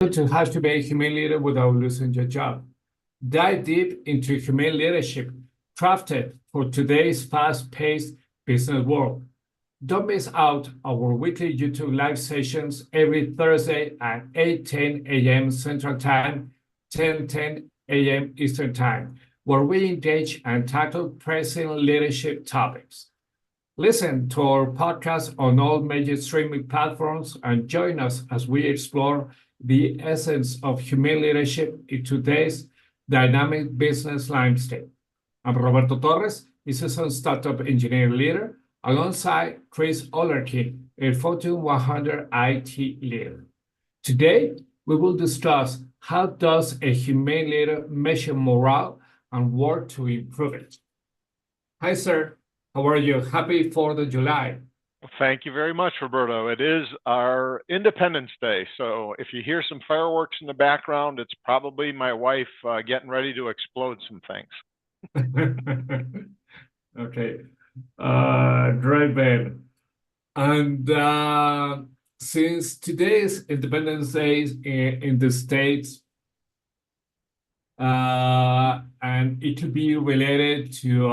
Welcome to How to Be a Humane Leader Without Losing Your Job. Dive deep into humane leadership, crafted for today's fast-paced business world. Don't miss out our weekly YouTube live sessions every Thursday at 8:10 a.m. Central Time, 10:10 a.m. Eastern Time, where we engage and tackle pressing leadership topics. Listen to our podcast on all major streaming platforms and join us as we explore the essence of humane leadership in today's dynamic business landscape. I'm Roberto Torres, a seasoned startup engineer leader, alongside Chris Olerke, a Fortune 100 IT leader. Today, we will discuss how does a humane leader measure morale and work to improve it. Hi, sir. How are you? Happy 4th of July. Thank you very much, Roberto. It is our Independence Day. So if you hear some fireworks in the background, it's probably my wife getting ready to explode some things. Okay. Great, Ben. And since today is Independence Day in the States, and it could be related to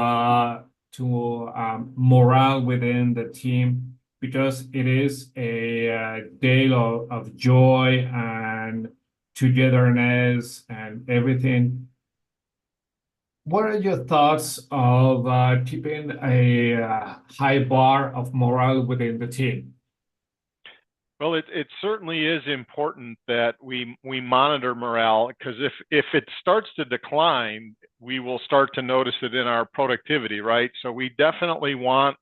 morale within the team because it is a day of joy and togetherness and everything. What are your thoughts of keeping a high bar of morale within the team? Well, it certainly is important that we monitor morale, because if it starts to decline, we will start to notice it in our productivity, right? So we definitely want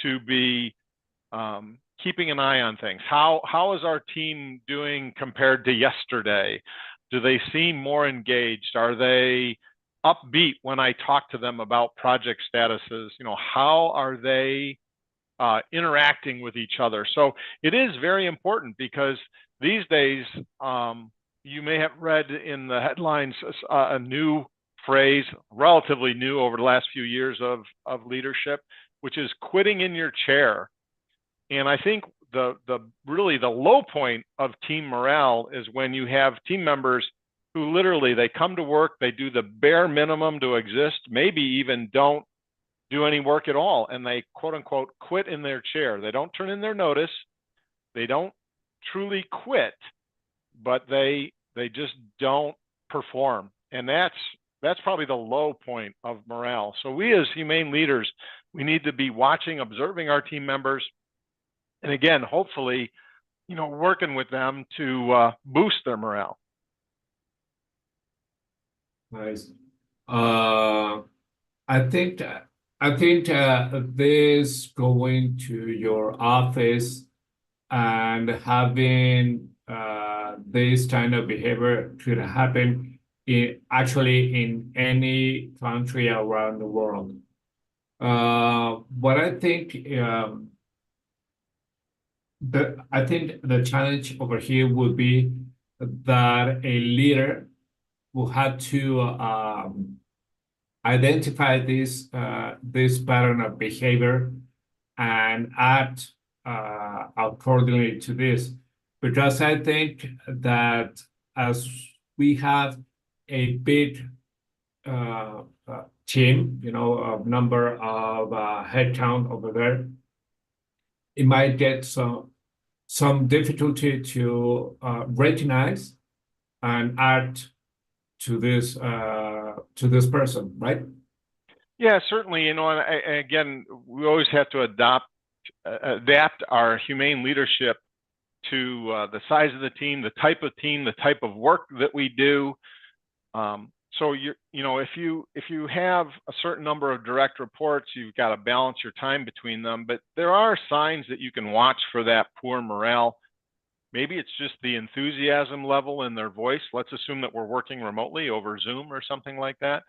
to be keeping an eye on things. How is our team doing compared to yesterday? Do they seem more engaged? Are they upbeat when I talk to them about project statuses? How are they interacting with each other? So it is very important, because these days, you may have read in the headlines a new phrase, relatively new over the last few years of leadership, which is quitting in your chair. And I think the really the low point of team morale is when you have team members who literally, they come to work, they do the bare minimum to exist, maybe even don't do any work at all, and they quote unquote quit in their chair. They don't turn in their notice, they don't truly quit, but they just don't perform. And that's probably the low point of morale. So we as humane leaders, we need to be watching, observing our team members, and again, hopefully, working with them to boost their morale. Nice. I think this going to your office and having this kind of behavior could happen actually in any country around the world. But I think the challenge over here would be that a leader will have to identify this pattern of behavior and act accordingly to this. Because I think that as we have a big team, of number of headcount over there, it might get some difficulty to recognize and act to this person, right? Yeah, certainly. And again, we always have to adapt our humane leadership to the size of the team, the type of work that we do. So if you have a certain number of direct reports, you've got to balance your time between them. But there are signs that you can watch for that poor morale. Maybe it's just the enthusiasm level in their voice. Let's assume that we're working remotely over Zoom or something like that.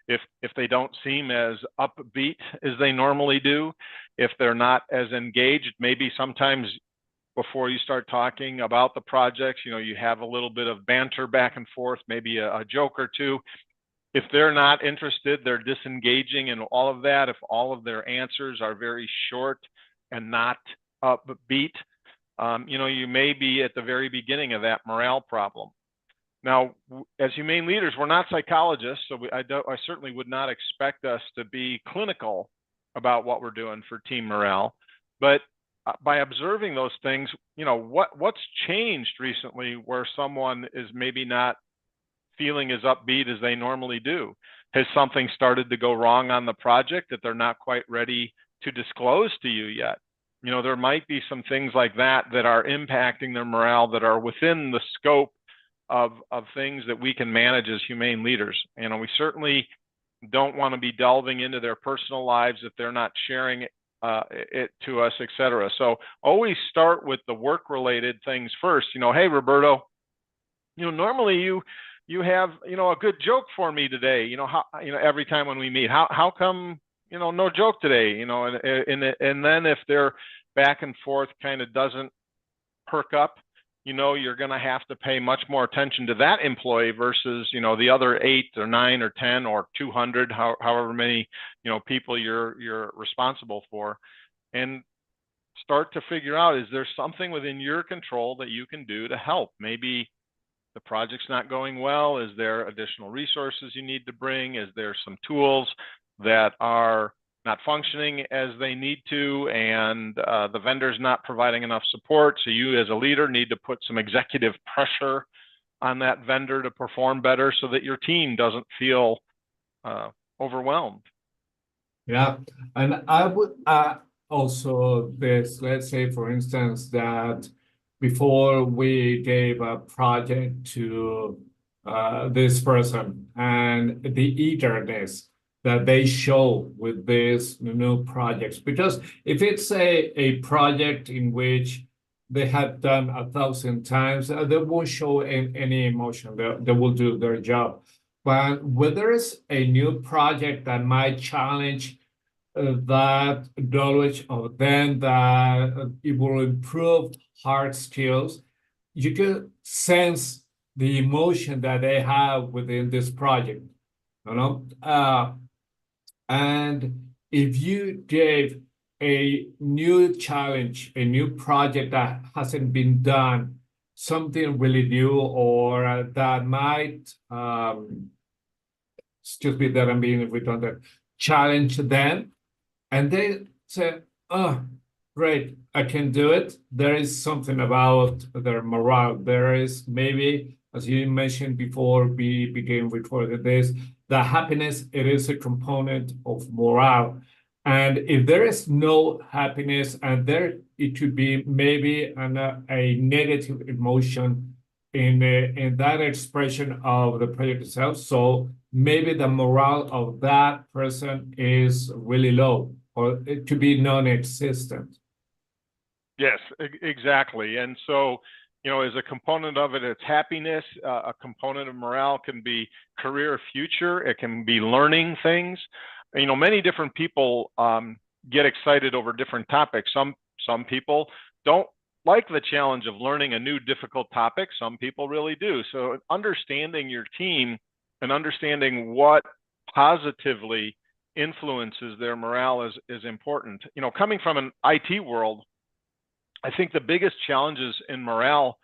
If they don't seem as upbeat as they normally do, if they're not as engaged, maybe sometimes before you start talking about the projects, you have a little bit of banter back and forth, maybe a joke or two. If they're not interested, they're disengaging and all of that, if all of their answers are very short and not upbeat, you may be at the very beginning of that morale problem. Now, as humane leaders, we're not psychologists, so I certainly would not expect us to be clinical about what we're doing for team morale. But by observing those things, what's changed recently where someone is maybe not feeling as upbeat as they normally do? Has something started to go wrong on the project that they're not quite ready to disclose to you yet? There might be some things like that are impacting their morale that are within the scope of things that we can manage as humane leaders. We certainly don't want to be delving into their personal lives if they're not sharing it to us, et cetera. So always start with the work-related things first. Hey, Roberto, normally you have a good joke for me today. Every time when we meet, how come no joke today? And then if their back and forth kind of doesn't perk up, you're going to have to pay much more attention to that employee versus, the other 8 or 9 or 10 or 200, however many, people you're responsible for, and start to figure out, is there something within your control that you can do to help? Maybe the project's not going well. Is there additional resources you need to bring? Is there some tools that are not functioning as they need to, and the vendor's not providing enough support? So you as a leader need to put some executive pressure on that vendor to perform better so that your team doesn't feel overwhelmed. Yeah, and I would also this, let's say, for instance, that before we gave a project to this person and the eagerness that they show with these new projects. Because if it's a project in which they have done 1,000 times, they won't show any emotion. They will do their job. But when there is a new project that might challenge that knowledge of them, that it will improve hard skills, you can sense the emotion that they have within this project. And if you gave a new challenge, a new project that hasn't been done, something really new, or that might, excuse me that I'm being redundant, challenge them, and they say, oh, great, I can do it. There is something about their morale. There is maybe, as you mentioned before we began recording this, the happiness, it is a component of morale. And if there is no happiness, and it could be maybe a negative emotion in that expression of the project itself. So maybe the morale of that person is really low, or it could be non-existent. Yes, exactly. And so, as a component of it, it's happiness. A component of morale can be career future. It can be learning things. Many different people get excited over different topics. Some people don't like the challenge of learning a new difficult topic. Some people really do. So understanding your team and understanding what positively influences their morale is important. Coming from an IT world, I think the biggest challenges in morale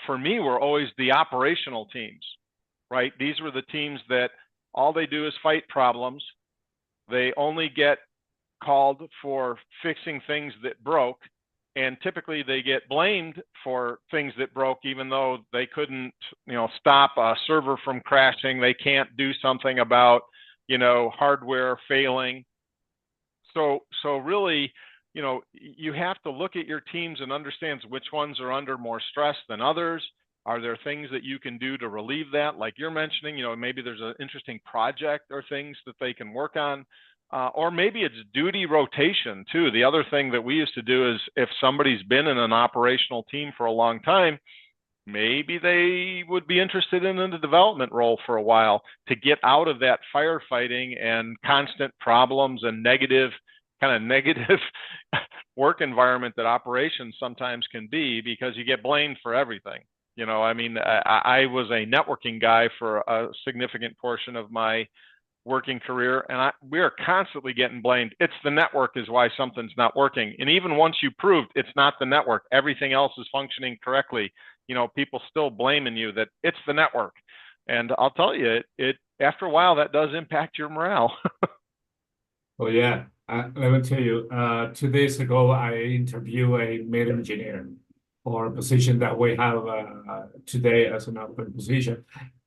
for me were always the operational teams, right? These were the teams that all they do is fight problems. They only get called for fixing things that broke, and typically they get blamed for things that broke, even though they couldn't, stop a server from crashing. They can't do something about, hardware failing. So really, you have to look at your teams and understand which ones are under more stress than others. Are there things that you can do to relieve that? Like you're mentioning, maybe there's an interesting project or things that they can work on. Or maybe it's duty rotation too. The other thing that we used to do is if somebody's been in an operational team for a long time, maybe they would be interested in the development role for a while to get out of that firefighting and constant problems and negative work environment that operations sometimes can be, because you get blamed for everything. I was a networking guy for a significant portion of my working career, and we are constantly getting blamed. It's the network is why something's not working. And even once you proved it's not the network, everything else is functioning correctly, people still blaming you that it's the network. And I'll tell you, it after a while, that does impact your morale. Oh yeah, let me tell you. 2 days ago, I interviewed a mid engineer for a position that we have today as an open position,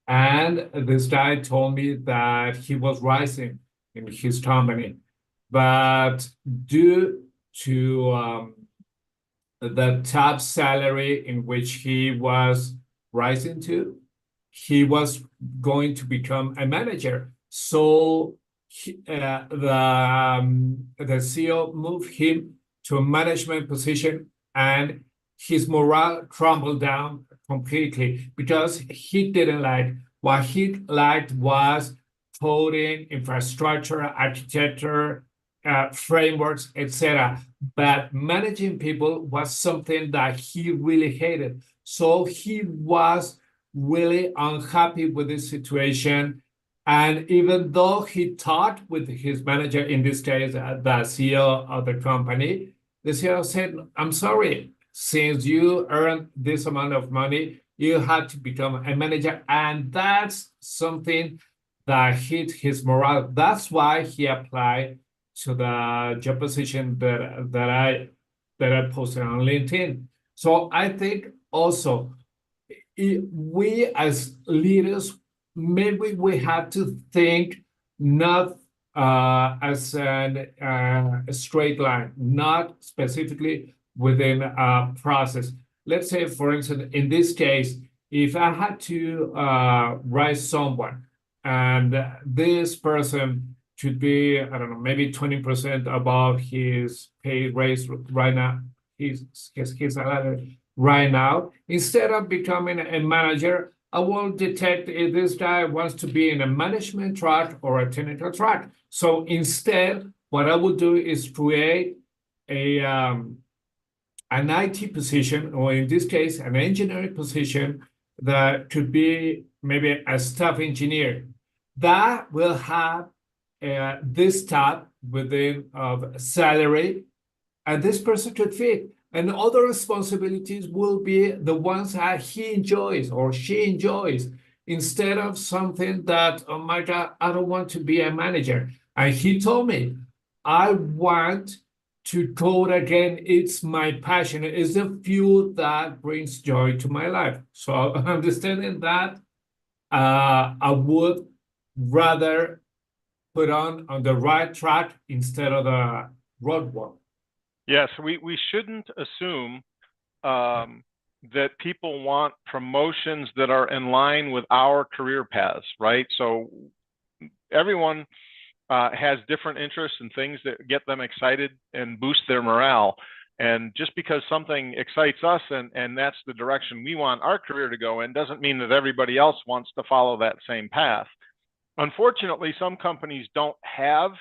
and this guy told me that he was rising in his company, but due to the top salary in which he was rising to, he was going to become a manager. So the CEO moved him to a management position, and his morale crumbled down completely because he didn't like what he liked was coding, infrastructure, architecture, frameworks, etc. But managing people was something that he really hated. So he was really unhappy with this situation. And even though he talked with his manager, in this case, the CEO of the company, the CEO said, I'm sorry, since you earned this amount of money, you had to become a manager. And that's something that hit his morale. That's why he applied to the job position that I posted on LinkedIn. So I think also we as leaders, maybe we have to think not as a straight line, not specifically within a process. Let's say, for instance, in this case, if I had to raise someone and this person should be, I don't know, maybe 20% above his pay raise right now, his salary right now, instead of becoming a manager, I will detect if this guy wants to be in a management track or a technical track. So instead, what I will do is create an IT position, or in this case, an engineering position that could be maybe a staff engineer that will have this type within of salary, and this person could fit. And other responsibilities will be the ones that he enjoys or she enjoys, instead of something that, oh my God, I don't want to be a manager. And he told me, I want to code again. It's my passion. It's the fuel that brings joy to my life. So understanding that, I would rather put on the right track instead of the road one. Yes, we shouldn't assume that people want promotions that are in line with our career paths, right? So everyone has different interests and things that get them excited and boost their morale. And just because something excites us and that's the direction we want our career to go in, doesn't mean that everybody else wants to follow that same path. Unfortunately, some companies don't have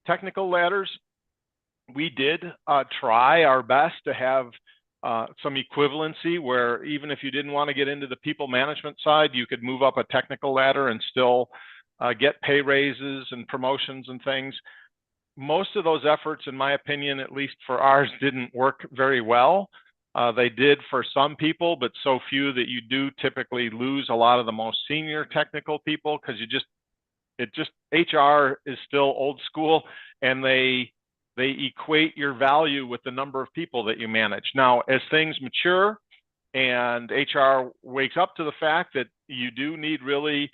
technical ladders. We did try our best to have some equivalency where even if you didn't want to get into the people management side, you could move up a technical ladder and still get pay raises and promotions and things. Most of those efforts, in my opinion, at least for ours, didn't work very well. They did for some people, but so few that you do typically lose a lot of the most senior technical people because HR is still old school, and they equate your value with the number of people that you manage. Now, as things mature and HR wakes up to the fact that you do need really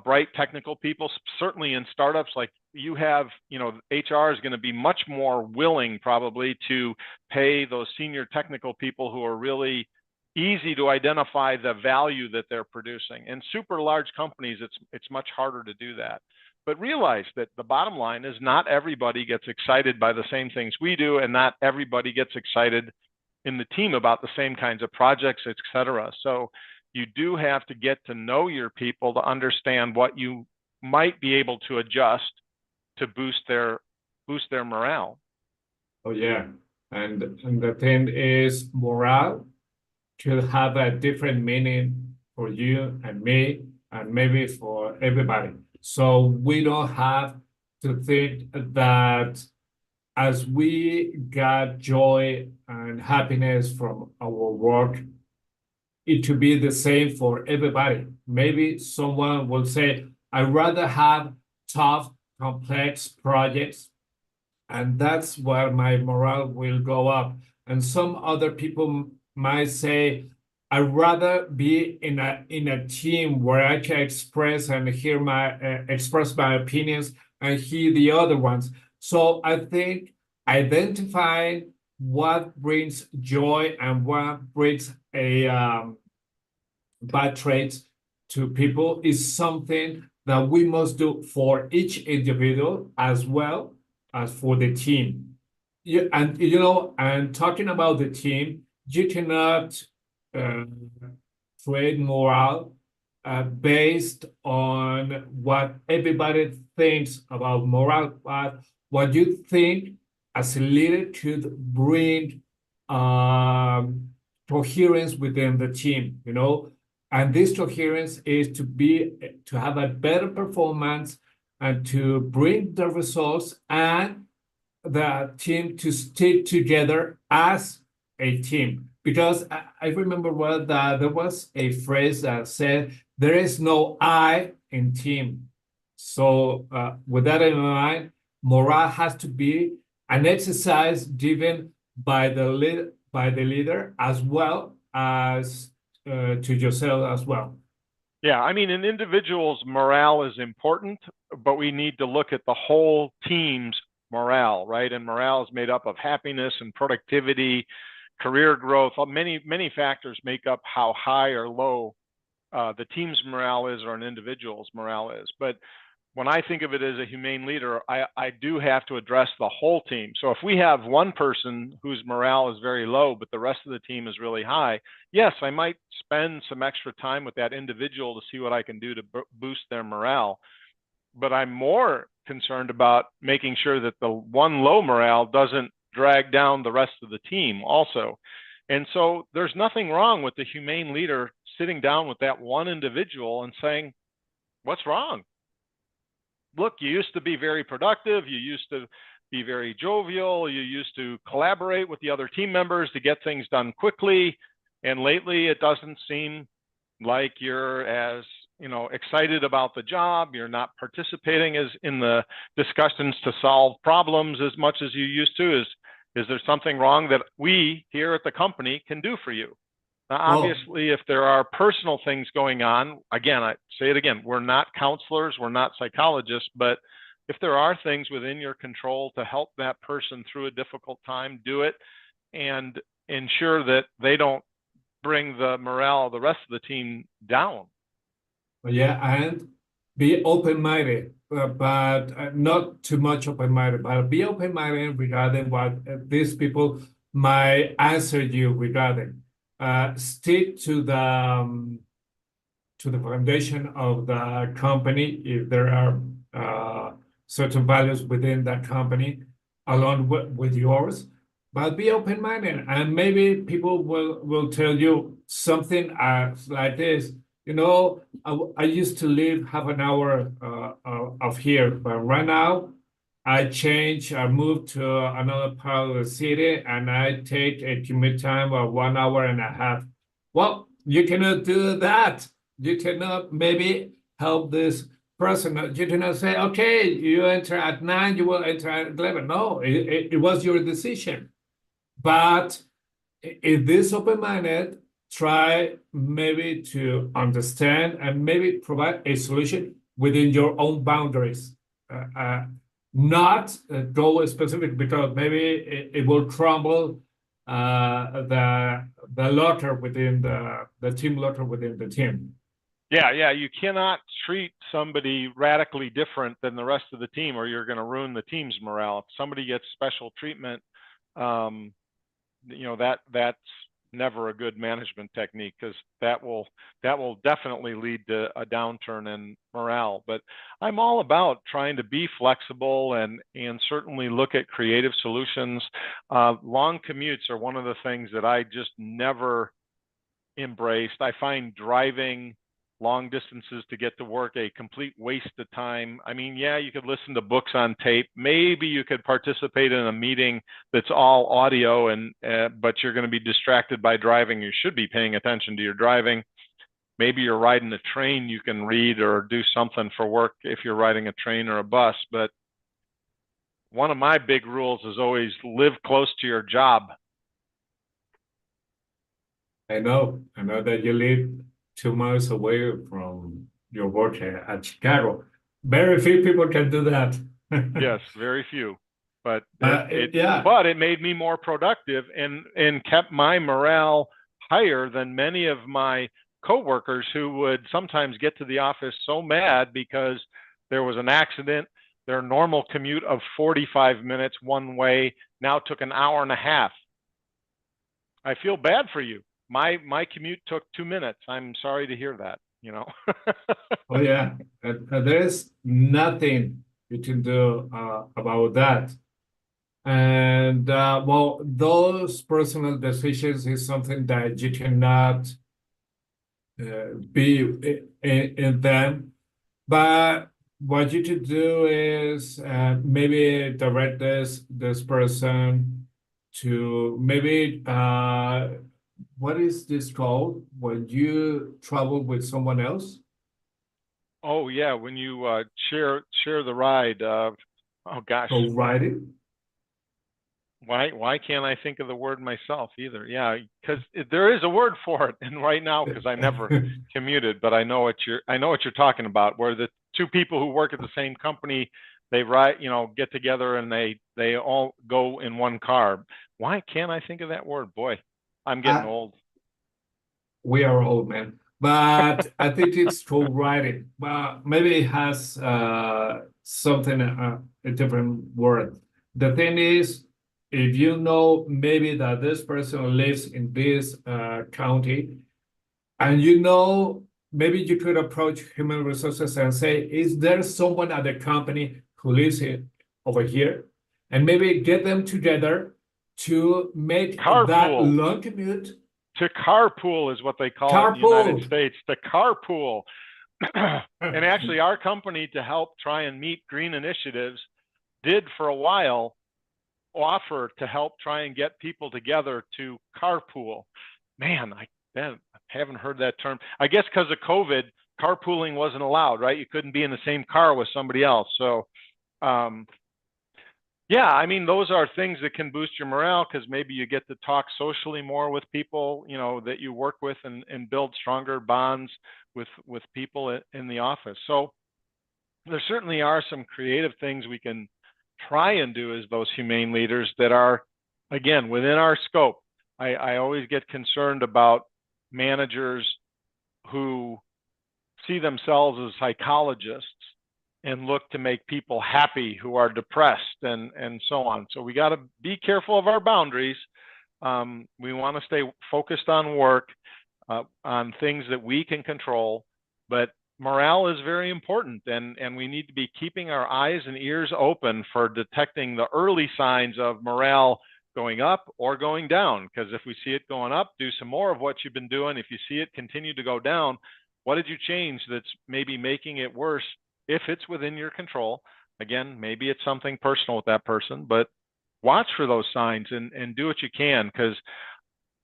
bright technical people, certainly in startups like you have, HR is going to be much more willing probably to pay those senior technical people who are really easy to identify the value that they're producing. In super large companies, it's much harder to do that. But realize that the bottom line is not everybody gets excited by the same things we do, and not everybody gets excited in the team about the same kinds of projects, et cetera. So you do have to get to know your people to understand what you might be able to adjust to boost their morale. Oh yeah, and the thing is, morale could have a different meaning for you and me, and maybe for everybody. So we don't have to think that as we got joy and happiness from our work, it to be the same for everybody. Maybe someone will say, I'd rather have tough, complex projects, and that's where my morale will go up. And some other people might say, I'd rather be in a team where I can express and hear my express my opinions and hear the other ones. So I think identifying what brings joy and what brings a bad traits to people is something that we must do for each individual as well as for the team. And and talking about the team, you cannot uh, create morale based on what everybody thinks about morale, but what you think as a leader could bring um, coherence within the team, and this coherence is to have a better performance and to bring the results and the team to stick together as a team. Because I remember well that there was a phrase that said, there is no I in team. So with that in mind, morale has to be an exercise given by the leader as well as to yourself as well. Yeah, I mean, an individual's morale is important, but we need to look at the whole team's morale, right? And morale is made up of happiness and productivity, career growth. Many factors make up how high or low the team's morale is or an individual's morale is. But when I think of it as a humane leader, I do have to address the whole team. So if we have one person whose morale is very low, but the rest of the team is really high, yes, I might spend some extra time with that individual to see what I can do to boost their morale. But I'm more concerned about making sure that the one low morale doesn't drag down the rest of the team also. And so there's nothing wrong with the humane leader sitting down with that one individual and saying, what's wrong? Look, you used to be very productive. You used to be very jovial. You used to collaborate with the other team members to get things done quickly. And lately, it doesn't seem like you're as excited about the job. You're not participating as in the discussions to solve problems as much as you used to. Is there something wrong that we here at the company can do for you? Now, Well, obviously, if there are personal things going on, again, I say it again, we're not counselors, we're not psychologists, but if there are things within your control to help that person through a difficult time, do it and ensure that they don't bring the morale of the rest of the team down. yeah, and be open-minded, but not too much open-minded, but be open-minded regarding what these people might answer you regarding. Stick to the foundation of the company if there are certain values within that company along with yours, but be open-minded and maybe people will tell you something like this. I used to live half an hour of here, but right now I moved to another part of the city and I take a commute time of 1 hour and a half. Well, you cannot do that. You cannot maybe help this person. You cannot say, okay, you enter at 9, you will enter at 11. No, it was your decision. But if this open-minded, try maybe to understand and maybe provide a solution within your own boundaries. Not go specific because maybe it will crumble the locker within the team locker within the team. Yeah, you cannot treat somebody radically different than the rest of the team, or you're going to ruin the team's morale. If somebody gets special treatment, that's never a good management technique because that will definitely lead to a downturn in morale. But I'm all about trying to be flexible and certainly look at creative solutions. Long commutes are one of the things that I just never embraced. I find driving long distances to get to work, a complete waste of time. I mean, yeah, you could listen to books on tape. Maybe you could participate in a meeting that's all audio, and but you're going to be distracted by driving. You should be paying attention to your driving. Maybe you're riding a train, you can read or do something for work if you're riding a train or a bus. But one of my big rules is always live close to your job. I know that you live 2 miles away from your work at Chicago. Very few people can do that. Yes, very few. But it Yeah, but it made me more productive and kept my morale higher than many of my coworkers who would sometimes get to the office so mad because there was an accident. Their normal commute of 45 minutes one way now took an hour and a half. I feel bad for you. My commute took 2 minutes. I'm sorry to hear that, you know. oh yeah. There's nothing you can do about that. And well, those personal decisions is something that you cannot be in them. But what you could do is maybe direct this person to maybe what is this called when you travel with someone else? Oh yeah, when you share the ride. Oh gosh, Co-riding? why can't I think of the word myself either? Yeah, because there is a word for it, and right now, because I never commuted, but I know what you're talking about, where the two people who work at the same company, they ride, get together and they all go in one car. Why can't I think of that word? Boy, I'm getting I, old. we are old, man. But I think it's co-writing. But maybe it has something, a different word. The thing is, if you know maybe that this person lives in this county, and maybe you could approach human resources and say, is there someone at the company who lives over here? And maybe get them together to make that Carpool. long commute. To carpool is what they call it in the United Carpool. States. To carpool. And actually, our company, to help try and meet green initiatives, did for a while offer to help try and get people together to carpool. Man, I haven't heard that term. I guess because of COVID, carpooling wasn't allowed, right? You couldn't be in the same car with somebody else. So, yeah, I mean, those are things that can boost your morale because maybe you get to talk socially more with people, that you work with and build stronger bonds with people in the office. So there certainly are some creative things we can try and do as those humane leaders that are, again, within our scope. I always get concerned about managers who see themselves as psychologists and look to make people happy who are depressed and so on. So we got to be careful of our boundaries. We want to stay focused on work, on things that we can control, but morale is very important, and we need to be keeping our eyes and ears open for detecting the early signs of morale going up or going down. Because if we see it going up, do some more of what you've been doing. If you see it continue to go down, what did you change that's maybe making it worse? If it's within your control, again, maybe it's something personal with that person, but watch for those signs and do what you can, because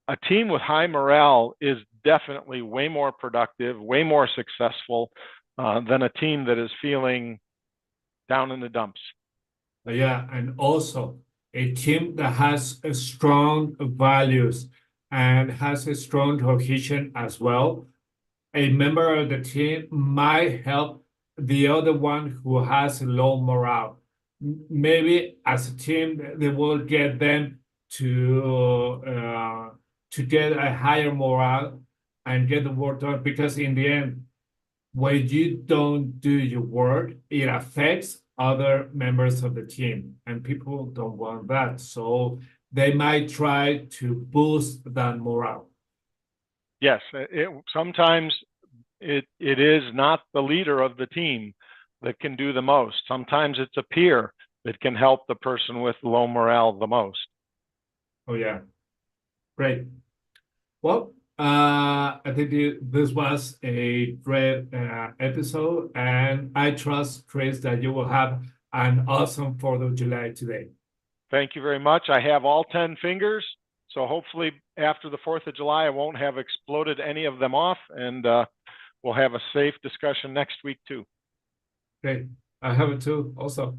a team with high morale is definitely way more productive, way more successful than a team that is feeling down in the dumps. Yeah, and also a team that has a strong values and has a strong cohesion as well. A member of the team might help the other one who has low morale. Maybe as a team, they will get them to get a higher morale and get the work done. Because in the end, when you don't do your work, it affects other members of the team, and people don't want that. So they might try to boost that morale. Yes, sometimes it is not the leader of the team that can do the most. Sometimes it's a peer that can help the person with low morale the most. Oh yeah, great. Well, I think this was a great episode, and I trust, Chris, that you will have an awesome 4th of July today. Thank you very much. I have all 10 fingers, so hopefully after the 4th of July, I won't have exploded any of them off, and we'll have a safe discussion next week too. Okay, I have it too also.